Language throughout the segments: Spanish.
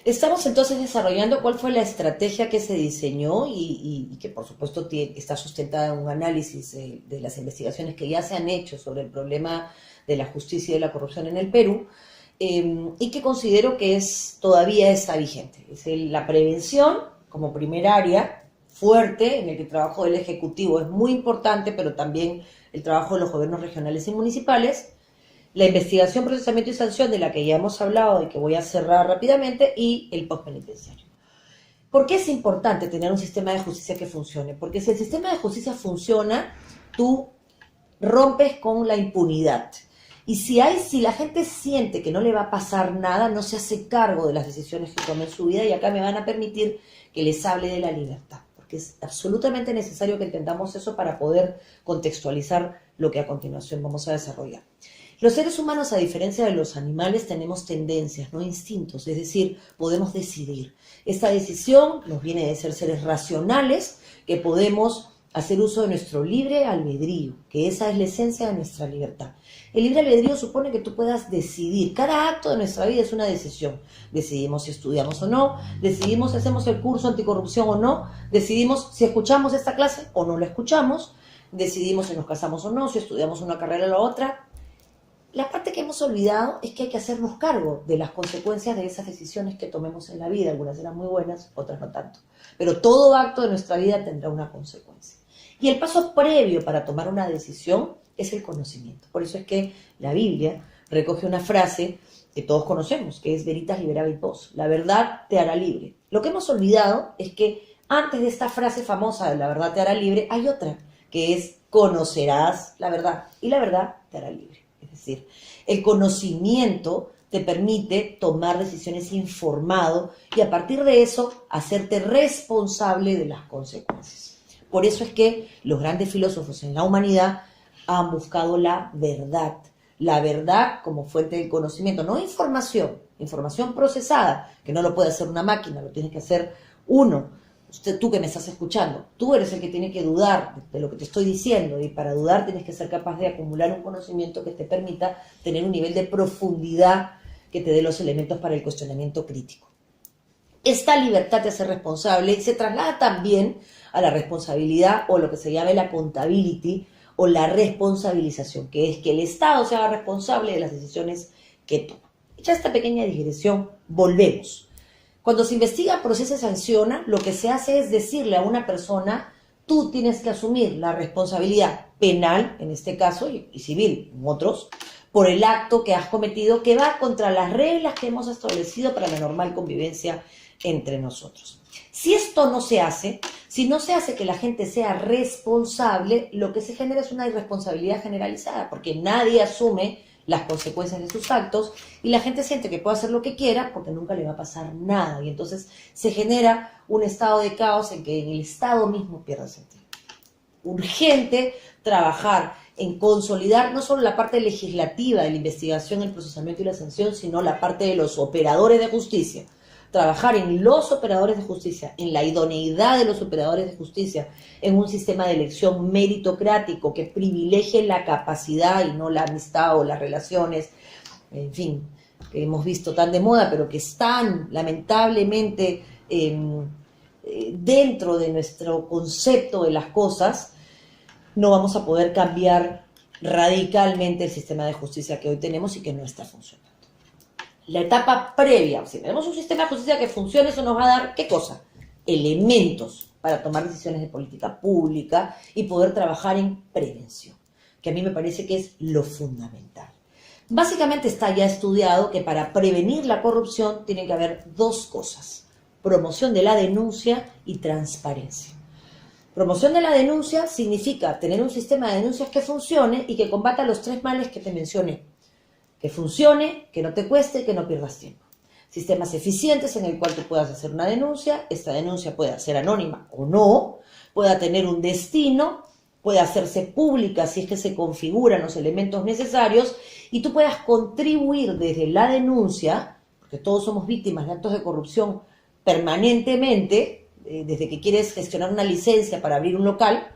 Estamos entonces desarrollando cuál fue la estrategia que se diseñó y que por supuesto está sustentada en un análisis de las investigaciones que ya se han hecho sobre el problema de la justicia y de la corrupción en el Perú, y que considero que todavía está vigente. Es la prevención como primer área fuerte, en el que el trabajo del Ejecutivo es muy importante, pero también el trabajo de los gobiernos regionales y municipales, la investigación, procesamiento y sanción, de la que ya hemos hablado y que voy a cerrar rápidamente, y el postpenitenciario. ¿Por qué es importante tener un sistema de justicia que funcione? Porque si el sistema de justicia funciona, tú rompes con la impunidad. Y si la gente siente que no le va a pasar nada, no se hace cargo de las decisiones que toma en su vida, y acá me van a permitir que les hable de la libertad, porque es absolutamente necesario que entendamos eso para poder contextualizar lo que a continuación vamos a desarrollar. Los seres humanos, a diferencia de los animales, tenemos tendencias, no instintos, es decir, podemos decidir. Esta decisión nos viene de ser seres racionales, que podemos hacer uso de nuestro libre albedrío, que esa es la esencia de nuestra libertad. El libre albedrío supone que tú puedas decidir. Cada acto de nuestra vida es una decisión. Decidimos si estudiamos o no, decidimos si hacemos el curso anticorrupción o no, decidimos si escuchamos esta clase o no la escuchamos, decidimos si nos casamos o no, si estudiamos una carrera o la otra. La parte que hemos olvidado es que hay que hacernos cargo de las consecuencias de esas decisiones que tomemos en la vida. Algunas serán muy buenas, otras no tanto. Pero todo acto de nuestra vida tendrá una consecuencia. Y el paso previo para tomar una decisión es el conocimiento. Por eso es que la Biblia recoge una frase que todos conocemos, que es veritas liberavit vos. La verdad te hará libre. Lo que hemos olvidado es que antes de esta frase famosa de la verdad te hará libre, hay otra, que es conocerás la verdad. Y la verdad te hará libre. Es decir, el conocimiento te permite tomar decisiones informado y a partir de eso hacerte responsable de las consecuencias. Por eso es que los grandes filósofos en la humanidad han buscado la verdad como fuente del conocimiento, no información procesada, que no lo puede hacer una máquina, lo tiene que hacer uno. Tú que me estás escuchando, tú eres el que tiene que dudar de lo que te estoy diciendo, y para dudar tienes que ser capaz de acumular un conocimiento que te permita tener un nivel de profundidad que te dé los elementos para el cuestionamiento crítico. Esta libertad te hace responsable y se traslada también a la responsabilidad, o lo que se llama la accountability, o la responsabilización, que es que el Estado se haga responsable de las decisiones que toma. Hecha esta pequeña digresión, volvemos. Cuando se investiga, procesa y sanciona, lo que se hace es decirle a una persona: tú tienes que asumir la responsabilidad penal, en este caso, y civil, en otros, por el acto que has cometido, que va contra las reglas que hemos establecido para la normal convivencia entre nosotros. Si esto no se hace, si no se hace que la gente sea responsable, lo que se genera es una irresponsabilidad generalizada, porque nadie asume las consecuencias de sus actos y la gente siente que puede hacer lo que quiera porque nunca le va a pasar nada, y entonces se genera un estado de caos en que el Estado mismo pierde sentido. Urgente trabajar en consolidar no solo la parte legislativa de la investigación, el procesamiento y la sanción, sino la parte de los operadores de justicia. Trabajar en los operadores de justicia, en la idoneidad de los operadores de justicia, en un sistema de elección meritocrático que privilegie la capacidad y no la amistad o las relaciones, en fin, que hemos visto tan de moda, pero que están lamentablemente dentro de nuestro concepto de las cosas. No vamos a poder cambiar radicalmente el sistema de justicia que hoy tenemos y que no está funcionando. La etapa previa, si tenemos un sistema de justicia que funcione, eso nos va a dar, ¿qué cosa? Elementos para tomar decisiones de política pública y poder trabajar en prevención, que a mí me parece que es lo fundamental. Básicamente está ya estudiado que para prevenir la corrupción tiene que haber dos cosas: promoción de la denuncia y transparencia. Promoción de la denuncia significa tener un sistema de denuncias que funcione y que combata los tres males que te mencioné. Que funcione, que no te cueste, que no pierdas tiempo. Sistemas eficientes en el cual tú puedas hacer una denuncia, esta denuncia pueda ser anónima o no, pueda tener un destino, puede hacerse pública si es que se configuran los elementos necesarios, y tú puedas contribuir desde la denuncia, porque todos somos víctimas de actos de corrupción permanentemente, desde que quieres gestionar una licencia para abrir un local,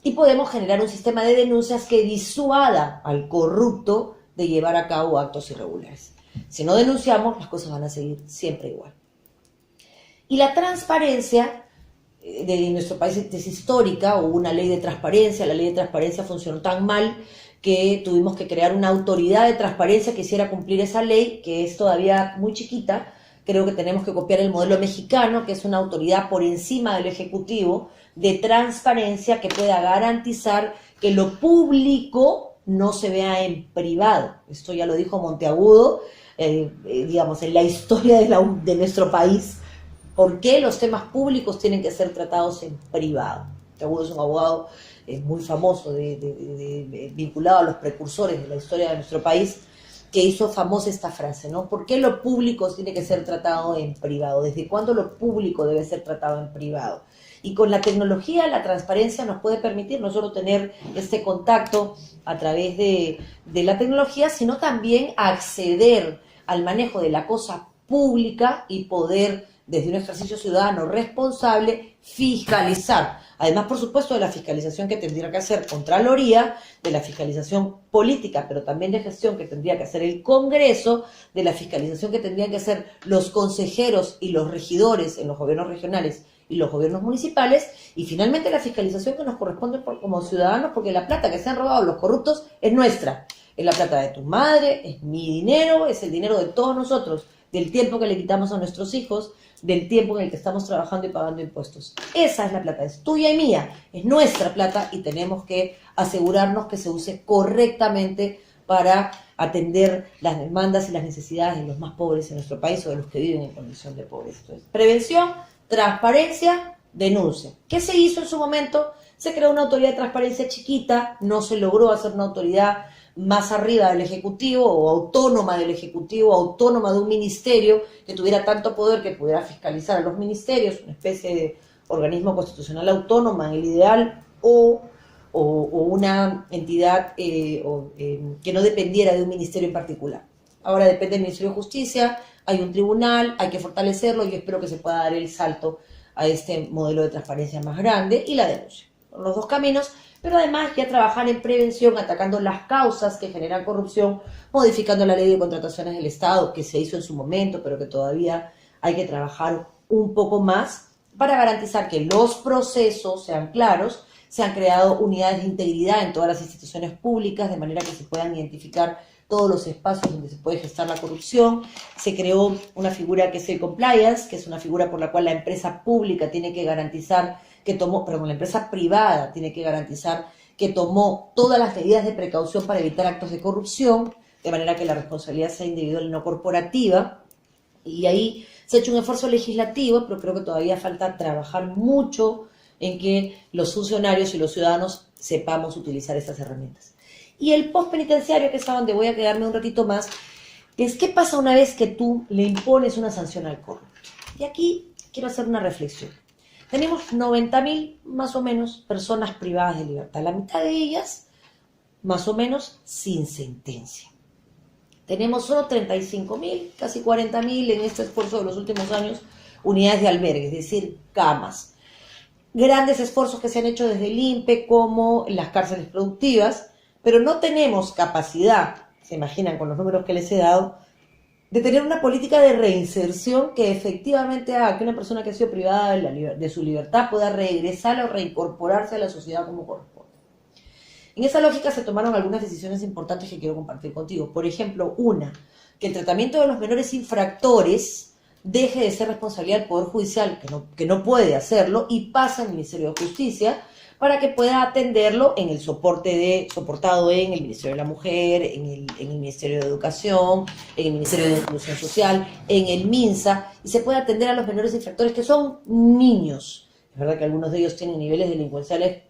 y podemos generar un sistema de denuncias que disuada al corrupto de llevar a cabo actos irregulares. Si no denunciamos, las cosas van a seguir siempre igual. Y la transparencia de nuestro país es histórica, hubo una ley de transparencia, la ley de transparencia funcionó tan mal que tuvimos que crear una autoridad de transparencia que hiciera cumplir esa ley, que es todavía muy chiquita. Creo que tenemos que copiar el modelo mexicano, que es una autoridad por encima del Ejecutivo, de transparencia que pueda garantizar que lo público no se vea en privado. Esto ya lo dijo Monteagudo, digamos, en la historia de nuestro país. ¿Por qué los temas públicos tienen que ser tratados en privado? Monteagudo es un abogado muy famoso, vinculado a los precursores de la historia de nuestro país, que hizo famosa esta frase, ¿no? ¿Por qué lo público tiene que ser tratado en privado? ¿Desde cuándo lo público debe ser tratado en privado? Y con la tecnología, la transparencia nos puede permitir no solo tener este contacto a través de la tecnología, sino también acceder al manejo de la cosa pública y poder, desde un ejercicio ciudadano responsable, fiscalizar. Además, por supuesto, de la fiscalización que tendría que hacer Contraloría, de la fiscalización política, pero también de gestión que tendría que hacer el Congreso, de la fiscalización que tendrían que hacer los consejeros y los regidores en los gobiernos regionales y los gobiernos municipales, y finalmente la fiscalización que nos corresponde como ciudadanos, porque la plata que se han robado los corruptos es nuestra, es la plata de tu madre, es mi dinero, es el dinero de todos nosotros, del tiempo que le quitamos a nuestros hijos, del tiempo en el que estamos trabajando y pagando impuestos. Esa es la plata, es tuya y mía, es nuestra plata y tenemos que asegurarnos que se use correctamente para atender las demandas y las necesidades de los más pobres en nuestro país o de los que viven en condición de pobreza. Entonces, prevención, transparencia, denuncia. ¿Qué se hizo en su momento? Se creó una autoridad de transparencia chiquita, no se logró hacer una autoridad más arriba del Ejecutivo o autónoma del Ejecutivo, autónoma de un ministerio que tuviera tanto poder que pudiera fiscalizar a los ministerios, una especie de organismo constitucional autónoma en el ideal, o una entidad que no dependiera de un ministerio en particular. Ahora depende del Ministerio de Justicia, hay un tribunal, hay que fortalecerlo y yo espero que se pueda dar el salto a este modelo de transparencia más grande y la denuncia. Son los dos caminos, pero además ya trabajar en prevención, atacando las causas que generan corrupción, modificando la ley de contrataciones del Estado, que se hizo en su momento, pero que todavía hay que trabajar un poco más para garantizar que los procesos sean claros. Se han creado unidades de integridad en todas las instituciones públicas, de manera que se puedan identificar todos los espacios donde se puede gestar la corrupción. Se creó una figura que es el compliance, que es una figura por la cual la empresa pública tiene que garantizar la empresa privada tiene que garantizar que tomó todas las medidas de precaución para evitar actos de corrupción, de manera que la responsabilidad sea individual y no corporativa. Y ahí se ha hecho un esfuerzo legislativo, pero creo que todavía falta trabajar mucho en que los funcionarios y los ciudadanos sepamos utilizar estas herramientas. Y el postpenitenciario, que es a donde voy a quedarme un ratito más, es qué pasa una vez que tú le impones una sanción al corrupto. Y aquí quiero hacer una reflexión. Tenemos 90.000 más o menos personas privadas de libertad, la mitad de ellas más o menos sin sentencia. Tenemos solo 35.000, casi 40.000 en este esfuerzo de los últimos años, unidades de albergue, es decir, camas. Grandes esfuerzos que se han hecho desde el INPE como las cárceles productivas, pero no tenemos capacidad, se imaginan con los números que les he dado, de tener una política de reinserción que efectivamente haga que una persona que ha sido privada de su libertad pueda regresar o reincorporarse a la sociedad como corresponde. En esa lógica se tomaron algunas decisiones importantes que quiero compartir contigo. Por ejemplo, que el tratamiento de los menores infractores deje de ser responsabilidad del Poder Judicial, que no puede hacerlo, y pasa al Ministerio de Justicia, para que pueda atenderlo en el soportado en el Ministerio de la Mujer, en el Ministerio de Educación, en el Ministerio de Inclusión Social, en el MINSA, y se puede atender a los menores infractores que son niños. Es verdad que algunos de ellos tienen niveles delincuenciales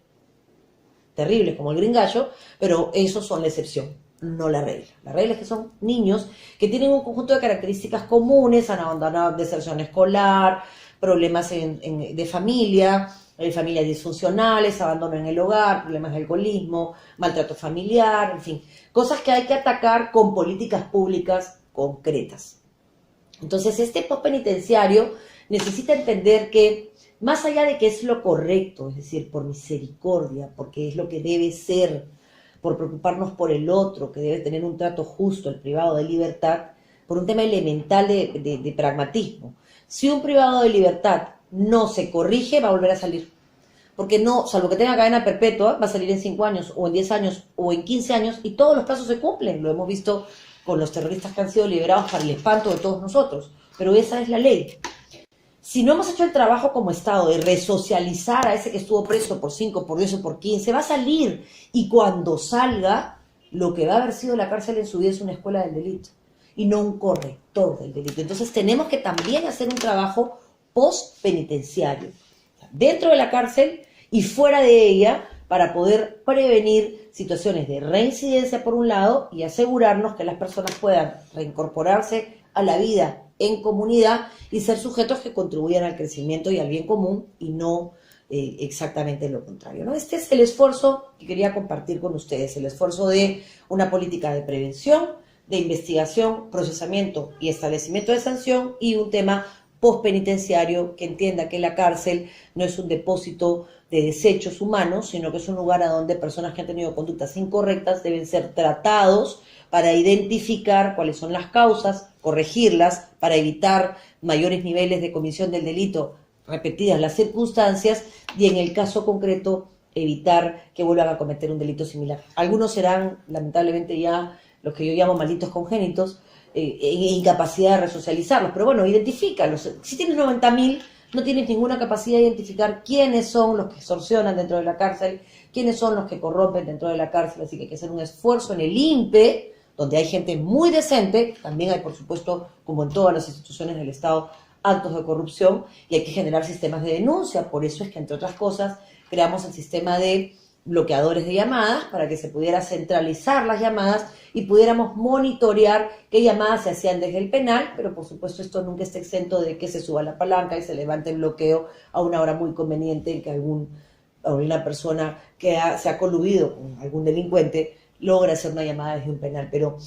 terribles, como el gringallo, pero esos son la excepción, no la regla. La regla es que son niños que tienen un conjunto de características comunes, han abandonado deserción escolar, problemas de familias disfuncionales, abandono en el hogar, problemas de alcoholismo, maltrato familiar, en fin, cosas que hay que atacar con políticas públicas concretas. Entonces, este postpenitenciario necesita entender que, más allá de que es lo correcto, es decir, por misericordia, porque es lo que debe ser, por preocuparnos por el otro, que debe tener un trato justo, el privado de libertad, por un tema elemental de pragmatismo. Si un privado de libertad no se corrige, va a volver a salir. Porque no, salvo que tenga cadena perpetua, va a salir en 5 años, o en 10 años, o en 15 años, y todos los plazos se cumplen. Lo hemos visto con los terroristas que han sido liberados para el espanto de todos nosotros. Pero esa es la ley. Si no hemos hecho el trabajo como Estado de resocializar a ese que estuvo preso por 5, por 10 o por 15, va a salir. Y cuando salga, lo que va a haber sido la cárcel en su vida es una escuela del delito y no un corrector del delito. Entonces tenemos que también hacer un trabajo post-penitenciario, dentro de la cárcel y fuera de ella, para poder prevenir situaciones de reincidencia por un lado y asegurarnos que las personas puedan reincorporarse a la vida en comunidad y ser sujetos que contribuyan al crecimiento y al bien común y no exactamente lo contrario, ¿no? Este es el esfuerzo que quería compartir con ustedes, el esfuerzo de una política de prevención, de investigación, procesamiento y establecimiento de sanción y un tema postpenitenciario que entienda que la cárcel no es un depósito de desechos humanos, sino que es un lugar a donde personas que han tenido conductas incorrectas deben ser tratados para identificar cuáles son las causas, corregirlas, para evitar mayores niveles de comisión del delito, repetidas las circunstancias, y en el caso concreto evitar que vuelvan a cometer un delito similar. Algunos serán, lamentablemente, ya los que yo llamo malditos congénitos, incapacidad de resocializarlos, pero bueno, identifícalos. Si tienes 90.000, no tienes ninguna capacidad de identificar quiénes son los que extorsionan dentro de la cárcel, quiénes son los que corrompen dentro de la cárcel, así que hay que hacer un esfuerzo en el INPE, donde hay gente muy decente, también hay, por supuesto, como en todas las instituciones del Estado, actos de corrupción, y hay que generar sistemas de denuncia. Por eso es que, entre otras cosas, creamos el sistema de bloqueadores de llamadas para que se pudiera centralizar las llamadas y pudiéramos monitorear qué llamadas se hacían desde el penal, pero por supuesto esto nunca está exento de que se suba la palanca y se levante el bloqueo a una hora muy conveniente en que alguna persona que se ha coludido con algún delincuente logra hacer una llamada desde un penal. Pero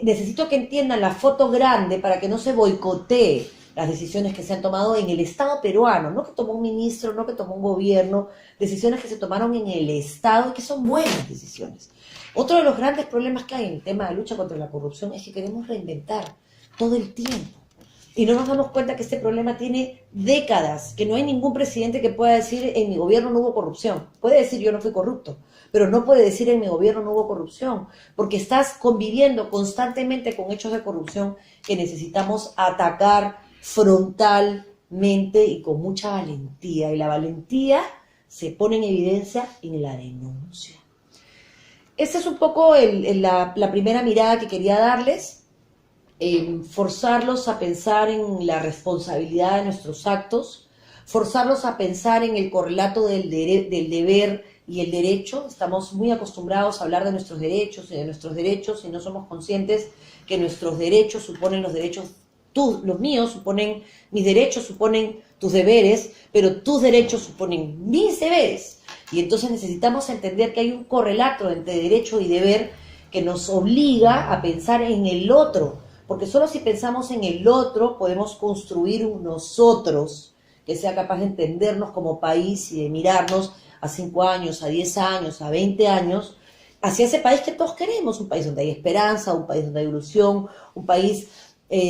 necesito que entiendan la foto grande para que no se boicotee las decisiones que se han tomado en el Estado peruano, no que tomó un ministro, no que tomó un gobierno, decisiones que se tomaron en el Estado y que son buenas decisiones. Otro de los grandes problemas que hay en el tema de lucha contra la corrupción es que queremos reinventar todo el tiempo. Y no nos damos cuenta que este problema tiene décadas, que no hay ningún presidente que pueda decir en mi gobierno no hubo corrupción. Puede decir yo no fui corrupto, pero no puede decir en mi gobierno no hubo corrupción, porque estás conviviendo constantemente con hechos de corrupción que necesitamos atacar frontalmente y con mucha valentía. Y la valentía se pone en evidencia en la denuncia. Esta es un poco la primera mirada que quería darles. Forzarlos a pensar en la responsabilidad de nuestros actos, forzarlos a pensar en el correlato del deber y el derecho. Estamos muy acostumbrados a hablar de nuestros derechos y no somos conscientes que nuestros derechos suponen los derechos, los míos suponen mis derechos, suponen tus deberes, pero tus derechos suponen mis deberes. Y entonces necesitamos entender que hay un correlato entre derecho y deber que nos obliga a pensar en el otro, porque solo si pensamos en el otro podemos construir un nosotros que sea capaz de entendernos como país y de mirarnos a 5 años, a 10 años, a 20 años, hacia ese país que todos queremos, un país donde hay esperanza, un país donde hay ilusión, un país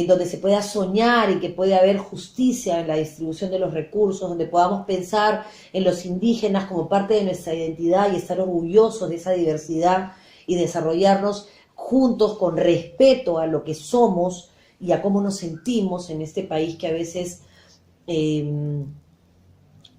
donde se pueda soñar y que pueda haber justicia en la distribución de los recursos, donde podamos pensar en los indígenas como parte de nuestra identidad y estar orgullosos de esa diversidad y desarrollarnos juntos con respeto a lo que somos y a cómo nos sentimos en este país que a veces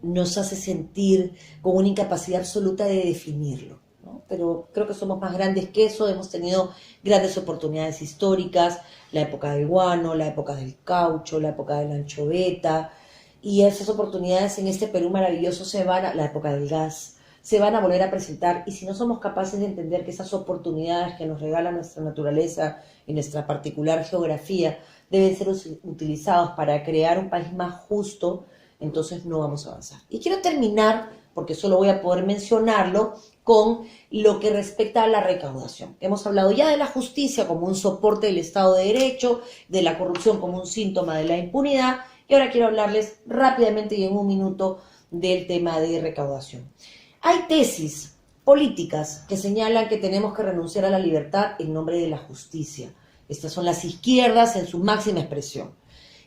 nos hace sentir con una incapacidad absoluta de definirlo, ¿no? Pero creo que somos más grandes que eso, hemos tenido grandes oportunidades históricas, la época del guano, la época del caucho, la época de la anchoveta, y esas oportunidades en este Perú maravilloso la época del gas, se van a volver a presentar, y si no somos capaces de entender que esas oportunidades que nos regala nuestra naturaleza y nuestra particular geografía deben ser utilizados para crear un país más justo, entonces no vamos a avanzar. Y quiero terminar, porque solo voy a poder mencionarlo, con lo que respecta a la recaudación. Hemos hablado ya de la justicia como un soporte del Estado de Derecho, de la corrupción como un síntoma de la impunidad, y ahora quiero hablarles rápidamente y en un minuto del tema de recaudación. Hay tesis políticas que señalan que tenemos que renunciar a la libertad en nombre de la justicia. Estas son las izquierdas en su máxima expresión.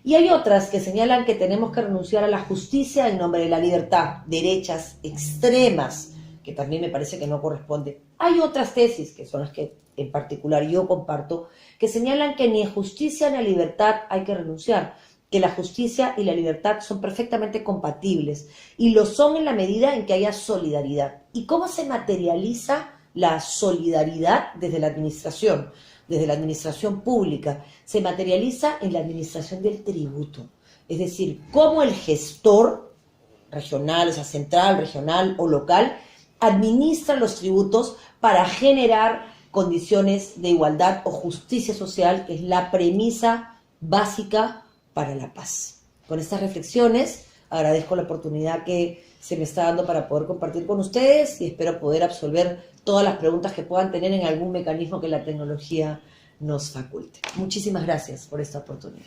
Y hay otras que señalan que tenemos que renunciar a la justicia en nombre de la libertad, derechas extremas, que también me parece que no corresponde. Hay otras tesis, que son las que en particular yo comparto, que señalan que ni en justicia ni en libertad hay que renunciar, que la justicia y la libertad son perfectamente compatibles, y lo son en la medida en que haya solidaridad. ¿Y cómo se materializa la solidaridad desde la administración? Desde la administración pública, se materializa en la administración del tributo. Es decir, cómo el gestor regional, o sea, central, regional o local, administra los tributos para generar condiciones de igualdad o justicia social, que es la premisa básica para la paz. Con estas reflexiones, agradezco la oportunidad que se me está dando para poder compartir con ustedes y espero poder absolver todas las preguntas que puedan tener en algún mecanismo que la tecnología nos faculte. Muchísimas gracias por esta oportunidad.